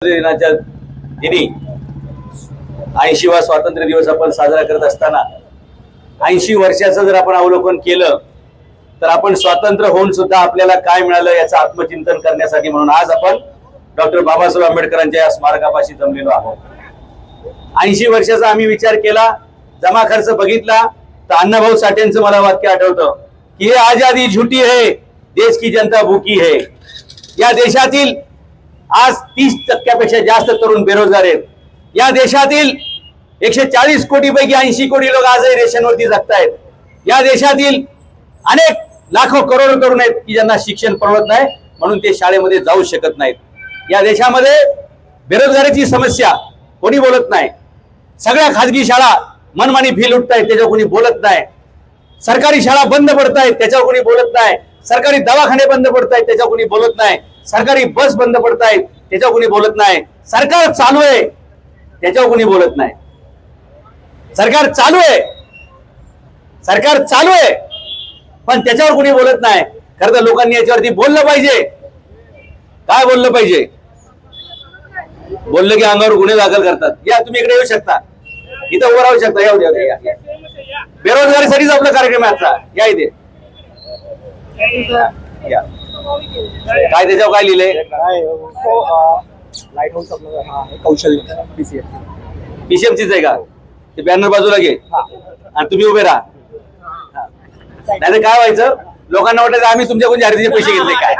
दिनाच्या दिनी 80वा स्वातंत्र्य दिवस आपण साजरा करत असताना 80 वर्षाचं जर आपण अवलोकन केलं तर आपण स्वातंत्र्य होऊन सुद्धा आपल्याला काय मिळालं याचं आत्मचिंतन करण्यासाठी म्हणून आज आपण डॉक्टर बाबासाहेब आंबेडकरांच्या या स्मारकापाशी जमलेलो आहोत। 80 वर्षाचा आम्ही विचार केला, जमा खर्च बघितला तर अण्णाभाऊ साठेंचं मला वाक्य आठवतं की ये आजादी झूठी है, देश की जनता भूकी है। या देशातील आज 30% जास्त तरुण बेरोजगार आहेत। या देशातील 140 कोटी पैकी 80 कोटी लोक आजही रेशनवरती जगतायत। या देशातील अनेक लाखो करोडो तरुण आहेत की ज्यांना शिक्षण परवडत नाही म्हणून ते शाळेमध्ये जाऊ शकत नाहीत। या देशामध्ये बेरोजगारीची समस्या कोणी बोलत नाही। सगळ्या खाजगी शाळा मनमानी फी लुटतायत त्याच्यावर कोणी बोलत नाही। सरकारी शाळा बंद पडतायत त्याच्यावर कोणी बोलत नाही। सरकारी दवाखाने बंद पडतायत त्याच्यावर कोणी बोलत नाही। सरकारी बस बंद पडतायत त्याच्यावर कोणी बोलत नाही। सरकार चालू आहे त्याच्यावर कोणी बोलत नाही। सरकार चालू आहे, सरकार चालू आहे पण त्याच्यावर कोणी बोलत नाही। खरं तर लोकांनी याच्यावरती बोललं पाहिजे। काय बोललं पाहिजे? बोललं की अंगावर गुन्हे दाखल करतात। या तुम्ही इकडे येऊ शकता, इथं उभं राहू शकता। या उद्या बेरोजगारीसाठीच आपला कार्यक्रम आहे आजचा। या इथे या। काय त्याच्यावर काय लिहिलंय? लाईट हाऊस कौशल्य पीसीएमसीच आहे का? ते बॅनर बाजूला घे आणि तुम्ही उभे राहा। नाही तर काय व्हायचं, लोकांना वाटायचं आम्ही तुमच्याकडून जाहिरातीचे पैसे घेतले। काय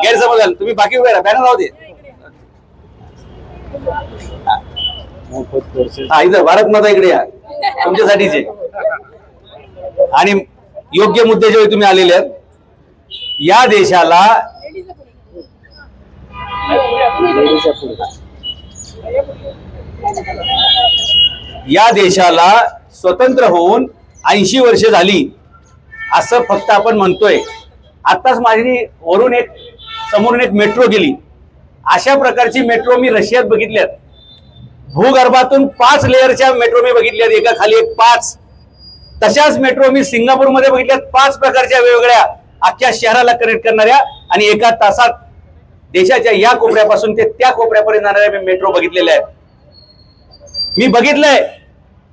गैरसमज झाला। तुम्ही बाकी उभे राहा, बॅनर राहू दे। हा इथं भारत माता इकडे या, तुमच्यासाठीचे आणि योग्य मुद्दे जे तुम्ही आलेले आहेत। या देशाला स्वतंत्र होऊन 80 वर्ष झाली असं फक्त आपण म्हणतोय। आताच माझी वरून एक समोरून एक मेट्रो गेली। अशा प्रकारची मेट्रो मी रशियात बघितल्यात। भूगर्भातून 5 लेअरच्या मेट्रो मी बघितल्यात, एका खाली एक 5। तशाच मेट्रो मी सिंगापूरमध्ये बघितल्यात, 5 प्रकारच्या वेगवेगळ्या अख्ख्या शहराला कनेक्ट करणाऱ्या आणि एका तासात देशाच्या या कोपऱ्यापासून ते त्या कोपऱ्यापर्यंत जाणाऱ्या मी मेट्रो बघितलेल्या आहेत। मी बघितलंय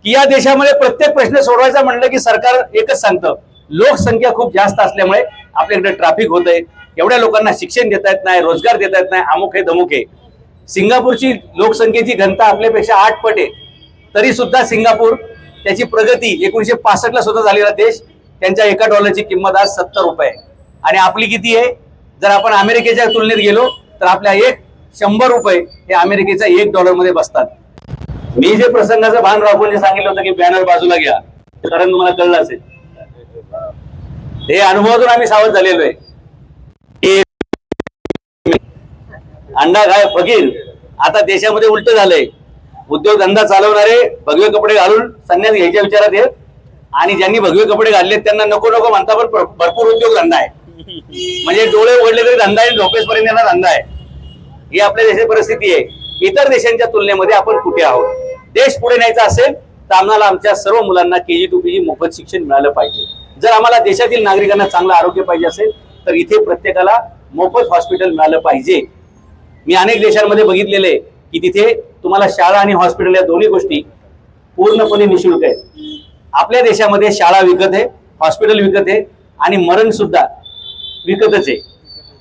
की या देशामध्ये प्रत्येक प्रश्न सोडवायचा म्हणलं की सरकार एकच सांगतं, लोकसंख्या खूप जास्त असल्यामुळे आपल्याकडे ट्रॅफिक होतंय, एवढ्या लोकांना शिक्षण देता येत नाही, रोजगार देता येत नाही, अमुक आहे धमुक आहे। सिंगापूरची लोकसंख्येची घनता आपल्यापेक्षा 8 पट आहे, तरी सुद्धा सिंगापूर त्याची प्रगती 1965 ला सुद्धा झालेला देश, त्यांच्या $1 किंमत आज 70 रुपये आणि आपली किती आहे? जर आपण अमेरिकेच्या तुलनेत गेलो तर आपल्या 100 रुपये हे अमेरिकेच्या $1 मध्ये बसतात। मी जे प्रसंगाचं भान राखून जे सांगितलं होतं की बॅनर बाजूला घ्या, कारण तुम्हाला कळलं असेल, हे अनुभवातून आम्ही सावध झालेलो आहे। अंडा खाय फकीर आता देशामध्ये उलट झालंय। उद्योगधंदा चालवणारे भगवे कपडे घालून संन्यास घ्यायच्या विचारात आहेत आणि ज्यांनी भगवे कपडे घालले त्यांना नको नको म्हणता, पण भरपूर उद्योगधंदा आहे। म्हणजे डोळे उघडले तरी धंदा आहे, झोपेसपर्यंत येणार धंदा आहे। ही आपल्या देशाची परिस्थिती आहे। इतर देशांच्या तुलनेमध्ये आपण कुठे आहोत? देश पुढे न्यायचा असेल तर आम्हाला आमच्या सर्व मुलांना KG to PG मोफत शिक्षण मिळालं पाहिजे। जर आम्हाला देशातील नागरिकांना चांगलं आरोग्य पाहिजे असेल तर इथे प्रत्येकाला मोफत हॉस्पिटल मिळालं पाहिजे। मी अनेक देशांमध्ये बघितलेले की तिथे तुम्हाला शाळा आणि हॉस्पिटल या दोन्ही गोष्टी पूर्णपणे निशुल्क आहेत। आपल्या देशामध्ये शाळा विकत आहे, हॉस्पिटल विकत आहे आणि मरण सुद्धा विकतच आहे।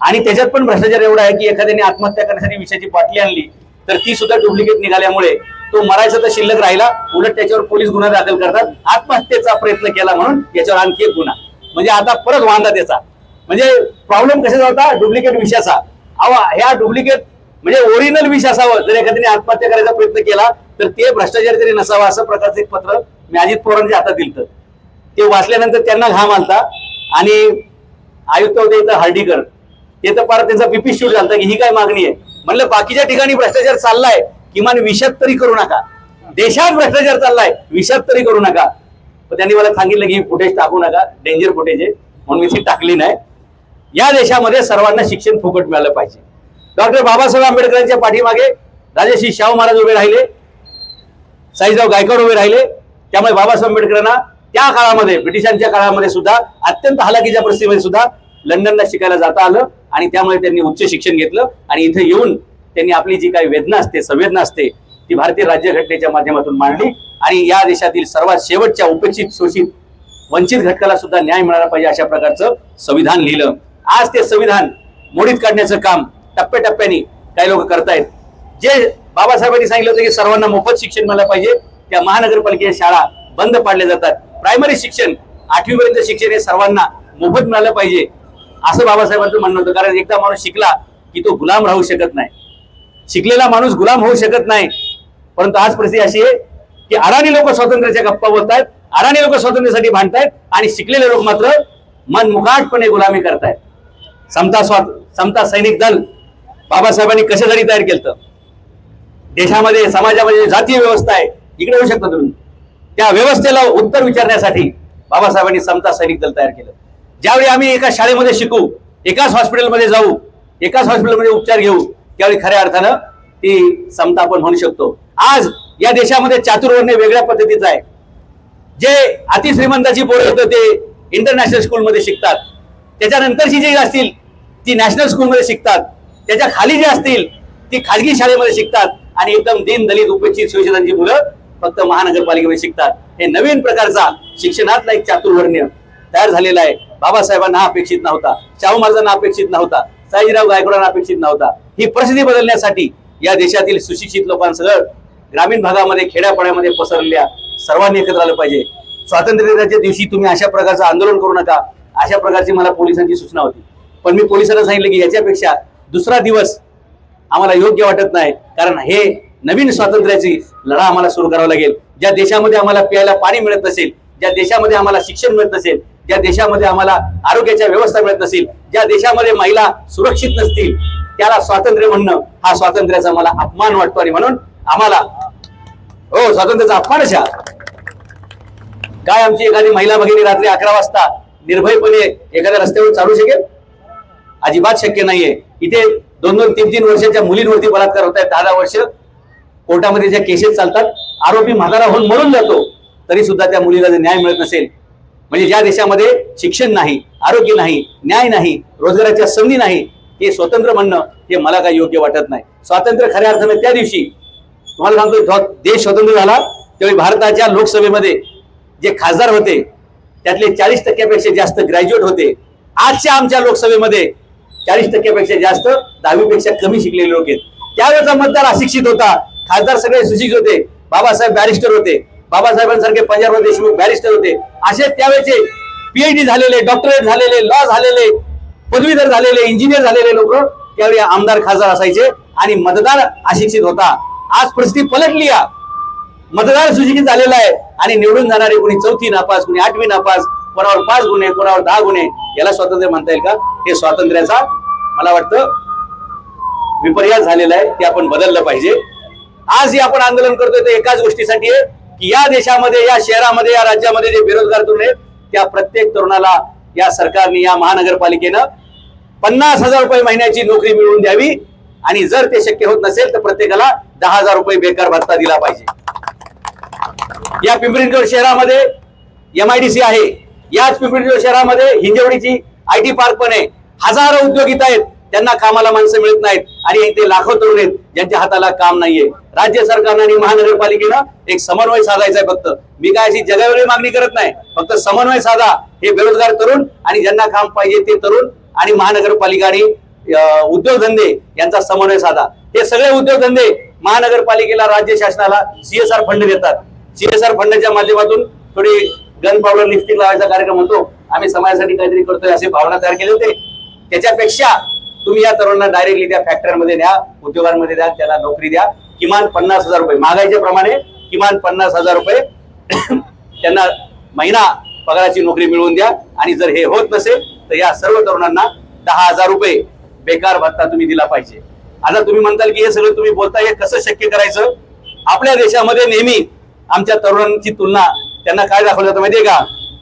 आणि त्याच्यात पण भ्रष्टाचार एवढा आहे की एखाद्याने आत्महत्या करण्यासाठी विषयाची बाटली आणली तर ती सुद्धा डुप्लिकेट निघाल्यामुळे तो मरायचा तर शिल्लक राहिला, उलट त्याच्यावर पोलीस गुन्हा दाखल करतात। आत्महत्येचा प्रयत्न केला म्हणून याच्यावर आणखी एक गुन्हा, म्हणजे आता परत वांदा त्याचा। म्हणजे प्रॉब्लेम कशाचा होता? डुप्लिकेट विषयाचा। ह्या डुप्लिकेट म्हणजे ओरिजिनल विष असावं, जर एखाद्याने आत्महत्या करायचा प्रयत्न केला तर ते भ्रष्टाचार तरी नसावा असं प्रकारचं एक पत्र मी अजित पवारांच्या हातात दिलं। ते वाचल्यानंतर त्यांना घाम आलता आणि आयुक्त होते इथं हर्डीकर, ते तर फार त्यांचा बीपी शूट झाला की ही काय मागणी आहे। म्हणलं बाकीच्या ठिकाणी भ्रष्टाचार चाललाय, किमान विषात तरी करू नका। देशात भ्रष्टाचार चाललाय, विषात तरी करू नका। पण त्यांनी मला सांगितलं की फुटेज टाकू नका, डेंजर फुटेज आहे, म्हणून मी ती टाकली नाही। या देशामध्ये सर्वांना शिक्षण फुकट मिळालं पाहिजे। डॉक्टर बाबासाहेब आंबेडकरांच्या पाठीमागे राजर्षी शाहू महाराज उभे राहिले, साईराव गायकवाड उभे राहिले। त्यामुळे बाबासाहेब आंबेडकरांना त्या काळामध्ये ब्रिटिशांच्या काळामध्ये सुद्धा अत्यंत हलाखीच्या परिस्थितीमध्ये सुद्धा लंडनला शिकायला जाता आलं आणि त्यामुळे त्यांनी उच्च शिक्षण घेतलं आणि इथे येऊन त्यांनी आपली जी काही वेदना असते, संवेदना असते, ती भारतीय राज्यघटनेच्या माध्यमातून मांडली आणि या देशातील सर्वात शेवटच्या उपेक्षित, शोषित, वंचित घटकाला सुद्धा न्याय मिळाला पाहिजे अशा प्रकारचं संविधान लिहिलं. आज ते संविधान मोडीत काढण्याचं काम टप्प्याटप्प्याने काही लोक करतायत. जे बाबासाहेबांनी सांगितलं होतं की सर्वांना मोफत शिक्षण मिळालं पाहिजे, त्या महानगरपालिकेच्या शाळा बंद पाडल्या जातात. प्रायमरी शिक्षण 8वी पर्यंत शिक्षण हे सर्वांना मोफत मिळालं पाहिजे असं बाबासाहेबांचं म्हणणं होतं. कारण एकदा माणूस शिकला की तो गुलाम राहू शकत नाही. शिकलेला माणूस गुलाम होऊ शकत नाही. परंतु आज परिस्थिती अशी आहे की अडाणी लोक स्वातंत्र्याच्या गप्पा बोलतायत, अडाणी लोक स्वातंत्र्यासाठी भांडतायत आणि शिकलेले लोक मात्र मनमुकाटपणे गुलामी करतायत. समता सैनिक दल बाबासाहेबांनी कशासाठी तयार केलं? देशामध्ये, समाजामध्ये जातीय व्यवस्था आहे, इकडे येऊ शकता तुम्ही, त्या व्यवस्थेला उत्तर विचारण्यासाठी बाबासाहेबांनी समता सैनिक दल तयार केलं. ज्यावेळी आम्ही एका शाळेमध्ये शिकू, एकाच हॉस्पिटलमध्ये जाऊ, एकाच हॉस्पिटलमध्ये उपचार घेऊ, त्यावेळी खऱ्या अर्थानं ती समता आपण म्हणू शकतो. आज या देशामध्ये चातुर्वर्ण्य वेगळ्या पद्धतीचं आहे. जे अतिश्रीमंताची पोरं होतं ते इंटरनॅशनल स्कूलमध्ये शिकतात, त्याच्यानंतरची जी असतील ती नॅशनल स्कूलमध्ये शिकतात, त्याच्या खाली जे असतील ती खाजगी शाळेमध्ये शिकतात आणि एकदम दीन दलित उपेक्षित शोषितांची मुलं फक्त महानगरपालिकेमध्ये शिकतात. हे नवीन प्रकारचा शिक्षणातला एक चातुर्वर्ण्य तयार झालेला आहे. बाबासाहेबांना हा अपेक्षित नव्हता, शाहू महाराजांना अपेक्षित नव्हता, सयाजीराव गायकवाडांना अपेक्षित नव्हता. ही परिस्थिती बदलण्यासाठी या देशातील सुशिक्षित लोकांसह ग्रामीण भागामध्ये, खेड्यापाड्यामध्ये पसरलेल्या सर्वांनी एकत्र आलं पाहिजे. स्वातंत्र्याच्या दिवशी तुम्ही अशा प्रकारचं आंदोलन करू नका, अशा प्रकारची मला पोलिसांची सूचना होती. पण मी पोलिसांना सांगितलं की याच्यापेक्षा दुसरा दिवस आम्हाला योग्य वाटत नाही, कारण हे नवीन स्वातंत्र्याची लढा आम्हाला सुरू करावा लागेल. ज्या देशामध्ये आम्हाला प्यायला पाणी मिळत नसेल, ज्या देशामध्ये आम्हाला शिक्षण मिळत नसेल, ज्या देशामध्ये आम्हाला आरोग्याच्या व्यवस्था मिळत नसेल, ज्या देशामध्ये महिला सुरक्षित नसतील, त्याला स्वातंत्र्य म्हणणं हा स्वातंत्र्याचा मला अपमान वाटतो. आणि म्हणून आम्हाला स्वातंत्र्याचा अपमानच काय? आमची एखादी महिला भगिनी रात्री 11 वाजता निर्भयपणे एखाद्या रस्त्यावर चालू शकेल? अजिबात शक्य नाहीये. इथे 2-2, 3-3 वर्षाच्या मुलींवरती बलात्कार होत आहेत. 10 वर्ष कोर्टामध्ये ज्या केसेस चालतात, आरोपी म्हातारा होऊन मरून जातो, तरी सुद्धा त्या मुलीला जर न्याय मिळत नसेल, म्हणजे ज्या देशामध्ये शिक्षण नाही, आरोग्य नाही, न्याय नाही, रोजगाराच्या संधी नाही, हे स्वतंत्र म्हणणं हे मला काही योग्य वाटत नाही. स्वातंत्र्य खऱ्या अर्थाने त्या दिवशी, तुम्हाला सांगतो, देश स्वतंत्र झाला त्यावेळी भारताच्या लोकसभेमध्ये जे खासदार होते त्यातले 40% जास्त ग्रॅज्युएट होते. आजच्या आमच्या लोकसभेमध्ये 40% जास्त 10वी कमी शिकलेले लोक आहेत. त्यावेळेचा मतदार अशिक्षित होता, खासदार सगळे सुशिक्षित होते. बाबासाहेब बॅरिस्टर होते, बाबासाहेबांसारखे पंजाबराव देशमुख बॅरिस्टर होते. असे त्यावेळेचे PhD झालेले, डॉक्टरेट झालेले, लॉ झालेले, पदवीधर झालेले, इंजिनियर झालेले लोक त्यावेळी आमदार, खासदार असायचे आणि मतदार अशिक्षित होता. आज परिस्थिती पलटली, मतदार सुशिक्षित झालेला आहे आणि निवडून जाणारे कोणी 4थी नापास, कोणी 8वी नापास, कोणावर 5 गुन्हे, कोणावर 10 गुन्हे, याला स्वातंत्र्य म्हणता येईल का? हे स्वातंत्र्याचा मला वाटतं विपर्यास झालेला आहे, ते आपण बदललं पाहिजे. आज हे आपण आंदोलन करतोय ते एकाच गोष्टीसाठी आहे की या देशामध्ये, या शहरामध्ये, या राज्यामध्ये जे बेरोजगार तरुण आहेत त्या प्रत्येक तरुणाला या सरकारने, या महानगरपालिकेनं 50,000 रुपये महिन्याची नोकरी मिळवून द्यावी आणि जर ते शक्य होत नसेल तर प्रत्येकाला 10,000 रुपये बेकार भत्ता दिला पाहिजे. या पिंपरी चिंचवड शहरामध्ये MIDC आहे, याच पिंपरी चिंचवड शहरामध्ये हिंजवडीची IT पार्क पण आहे. हजारो उद्योगिक आहेत, त्यांना कामाला माणसं मिळत नाहीत आणि ते लाखो तरुण आहेत ज्यांच्या हाताला काम नाहीये. राज्य सरकारनं आणि महानगरपालिकेनं एक समन्वय साधायचा आहे. फक्त मी काय अशी जगावेगळी मागणी करत नाही, फक्त समन्वय साधा. हे बेरोजगार तरुण आणि ज्यांना काम पाहिजे ते तरुण आणि महानगरपालिका आणि उद्योगधंदे यांचा समन्वय साधा. हे सगळे उद्योगधंदे महानगरपालिकेला, राज्य शासनाला CSR फंड देतात. CSR फंडाच्या माध्यमातून थोडी गन पावडर, लिपस्टिक लावायचा कार्यक्रम होतो. आम्ही समाजासाठी काहीतरी करतोय असे भावना तयार केले होते. त्याच्यापेक्षा तुम्ही या तरुणांना डायरेक्टली त्या फॅक्टरीमध्ये द्या, उद्योगांमध्ये द्या, त्याला नोकरी द्या. किमान 50,000 रुपये महागाईच्या प्रमाणे किमान 50,000 रुपये त्यांना महिना पगाराची नोकरी मिळवून द्या. आणि जर हे होत नसेल तर या सर्व तरुणांना 10,000 रुपये बेकार भत्ता तुम्ही दिला पाहिजे. आता तुम्ही म्हणताल की हे सगळं तुम्ही बोलताय, हे कसं शक्य करायचं? आपल्या देशामध्ये नेहमी आमच्या तरुणांची तुलना त्यांना काय दाखवलं जातं माहितीये का?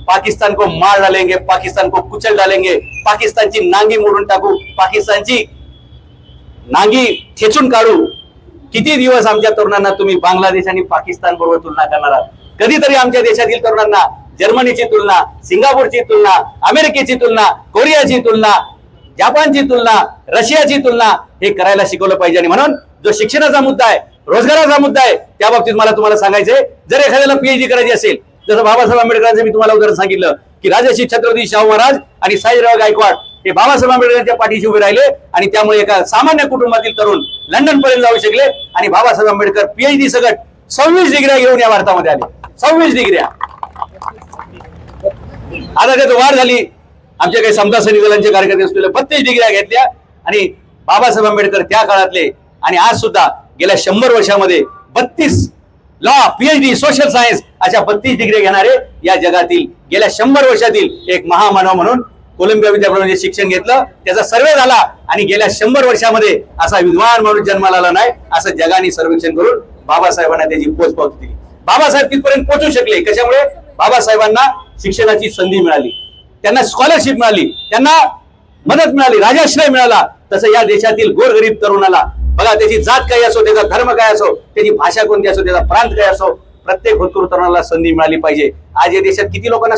पाकिस्तान को मार डालेंगे, पाकिस्तान को कुचल डालेंगे, पाकिस्तानची नांगी मोडून टाकू, पाकिस्तानची नांगी ठेचून काढू. किती दिवस आमच्या तरुणांना तुम्ही बांगलादेश आणि पाकिस्तान बरोबर तुलना करणार आहात? कधीतरी आमच्या देशातील तरुणांना जर्मनीची तुलना, सिंगापूरची तुलना, अमेरिकेची तुलना, कोरियाची तुलना, जपानची तुलना, रशियाची तुलना हे करायला शिकवलं पाहिजे. आणि म्हणून जो शिक्षणाचा मुद्दा आहे, रोजगाराचा मुद्दा आहे, त्या बाबतीत मला तुम्हाला सांगायचंय, जर एखाद्याला पीएचडी करायची असेल, जसं बाबासाहेब आंबेडकरांचं मी तुम्हाला उदाहरण सांगितलं की राजर्षी छत्रपती शाहू महाराज आणि साईराव गायकवाड हे बाबासाहेब आंबेडकरांच्या पाठीशी उभे राहिले आणि त्यामुळे एका सामान्य कुटुंबातील तरुण लंडन पर्यंत जाऊ शकले आणि बाबासाहेब आंबेडकर पीएचडी सगट 26 डिग्र्या घेऊन या भारतामध्ये आले. 26 डिग्र्या. आता त्यात वाढ झाली. आमच्या काही समता सैनिक दलांचे कार्यकर्ते असलेले 32 डिग्र्या घेतल्या आणि बाबासाहेब आंबेडकर त्या काळातले आणि आज सुद्धा गेल्या 100 वर्षामध्ये 32 लॉ, पीएचडी, सोशल सायन्स अशा 32 डिग्री घेणारे या जगातील गेल्या 100 वर्षातील एक महामानव म्हणून कोलंबिया विद्यापीठामध्ये शिक्षण घेतलं. त्याचा सर्वे झाला आणि गेल्या 100 वर्षामध्ये असा विद्वान माणूस जन्माला आला नाही असं जगाने सर्वेक्षण करून बाबासाहेबांना त्याची पोचपावती दिली. बाबासाहेब तिथपर्यंत पोहोचू शकले कशामुळे? बाबासाहेबांना शिक्षणाची संधी मिळाली, त्यांना स्कॉलरशिप मिळाली, त्यांना मदत मिळाली, राजाश्रय मिळाला. तसं या देशातील गोरगरीब तरुणाला बघा, त्याची जात काही असो, त्याचा धर्म काय असो, त्याची भाषा कोणती असो, त्याचा प्रांत काय असो, प्रत्येक होतकरू तरुणाला संधी मिळाली पाहिजे. आज या देशात किती लोकांना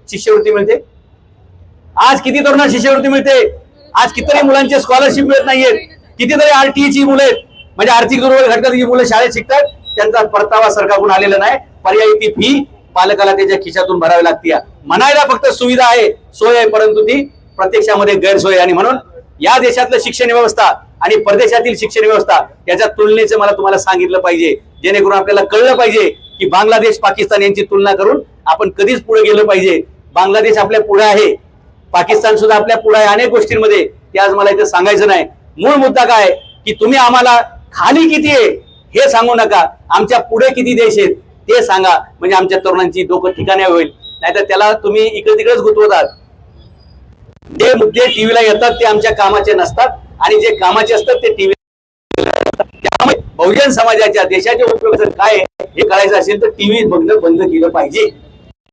शिष्यवृत्ती मिळते? आज किती तरुणांना शिष्यवृत्ती मिळते? आज कितीतरी मुलांचे स्कॉलरशिप मिळत नाहीयेत. कितीतरी आरटीईची मुलं आहेत, म्हणजे आर्थिक दुर्बल घटकाची मुलं शाळेत शिकतात, त्यांचा परतावा सरकारकडून आलेला नाही. पर्यायी ती फी पालकाला त्याच्या खिशातून भरावी लागते. म्हणायला फक्त सुविधा आहे, सोय आहे, परंतु ती प्रत्यक्षामध्ये गैरसोय. आणि म्हणून या देशातलं शिक्षण व्यवस्था आणि परदेशातील शिक्षण व्यवस्था याच्या तुलनेचं मला तुम्हाला सांगितलं पाहिजे, जेणेकरून आपल्याला कळलं पाहिजे की बांगलादेश, पाकिस्तान यांची तुलना करून आपण कधीच पुढे गेलं पाहिजे. बांगलादेश आपल्या पुढे आहे, पाकिस्तान सुद्धा आपल्या पुढे आहे अनेक गोष्टींमध्ये. ते आज मला इथं सांगायचं नाही. मूळ मुद्दा काय की तुम्ही आम्हाला खाली किती आहे हे सांगू नका, आमच्या पुढे किती देश आहेत ते सांगा, म्हणजे आमच्या तरुणांची डोकं ठिकाणी होईल. नाहीतर त्याला तुम्ही इकडे तिकडेच गुंतवतात. जे मुद्दे टीव्हीला येतात ते आमच्या कामाचे नसतात आणि जे कामाचे असतात ते टीव्ही. त्यामुळे बहुजन समाजाच्या देशाच्या उपयोग काय हे कळायचं असेल तर टीव्ही बघणं बंद केलं पाहिजे.